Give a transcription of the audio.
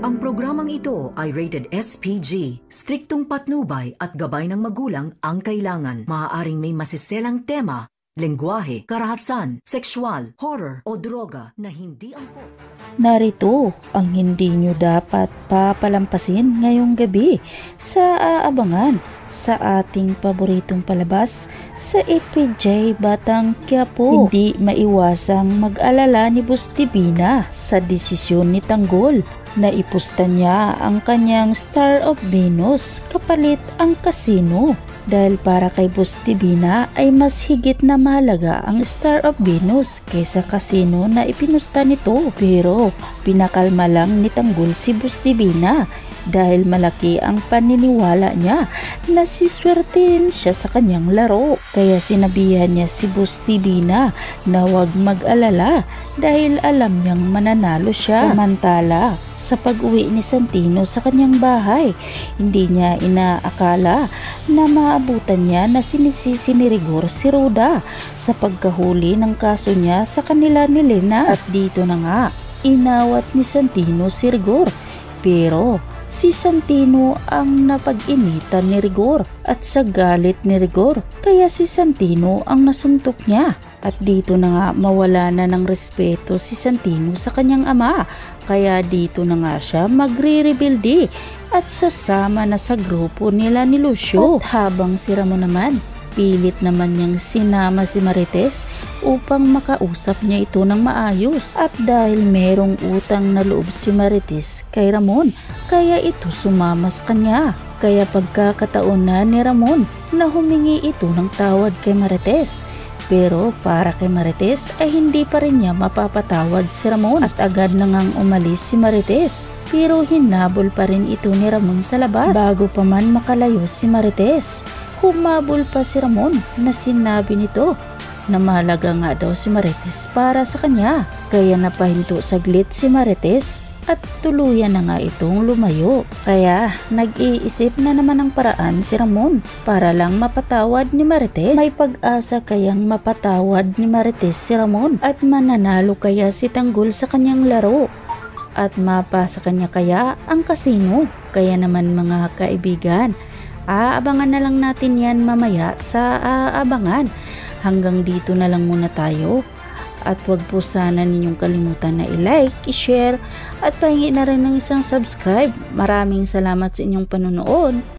Ang programang ito ay rated SPG. Striktong patnubay at gabay ng magulang ang kailangan. Maaaring may masiselang tema, lengguwahe, karahasan, sexual, horror o droga na hindi angkop. Narito ang hindi nyo dapat papalampasin ngayong gabi sa aabangan sa ating paboritong palabas sa FPJ Batang Quiapo. Hindi maiwasang mag-alala ni Boss Divina sa desisyon ni Tanggol na ipusta niya ang kanyang Star of Venus kapalit ang kasino. Dahil para kay Boss Divina ay mas higit na mahalaga ang Star of Venus kaysa kasino na ipinusta nito. Pero pinakalma lang ni Tanggol si Boss Divina dahil malaki ang paniniwala niya na siswertein siya sa kanyang laro. Kaya sinabihan niya si Boss Divina na huwag mag-alala dahil alam niyang mananalo siya. Samantala, sa pag-uwi ni Santino sa kanyang bahay, hindi niya inaakala na maabutan niya na sinisisi ni Rigor si Roda sa pagkahuli ng kaso niya sa kanila ni Lena. At dito na nga, inawat ni Santino si Rigor. Pero si Santino ang napag-initan ni Rigor at sa galit ni Rigor, kaya si Santino ang nasuntok niya. At dito na nga mawala na ng respeto si Santino sa kanyang ama, kaya dito na nga siya magre-rebelde at sasama na sa grupo nila ni Lucio. At habang si Ramon naman, pilit naman niyang sinama si Marites upang makausap niya ito ng maayos. At dahil merong utang na loob si Marites kay Ramon, kaya ito sumama sa kanya. Kaya pagkakataon na ni Ramon na humingi ito ng tawad kay Marites. Pero para kay Marites ay hindi pa rin niya mapapatawad si Ramon at agad na ngang umalis si Marites. Pero hinabol pa rin ito ni Ramon sa labas. Bago pa man makalayo si Marites, humabol pa si Ramon na sinabi nito na mahalaga nga daw si Marites para sa kanya. Kaya napahinto saglit si Marites at tuluyan na nga itong lumayo. Kaya nag-iisip na naman ng paraan si Ramon para lang mapatawad ni Marites. May pag-asa kayang mapatawad ni Marites si Ramon at mananalo kaya si Tanggol sa kanyang laro at mapasa kanya kaya ang kasino. Kaya naman mga kaibigan, aabangan na lang natin yan mamaya sa aabangan. Hanggang dito na lang muna tayo. At huwag po sana ninyong kalimutan na i-like, i-share at pahingi na rin ng isang subscribe. Maraming salamat sa inyong panonood.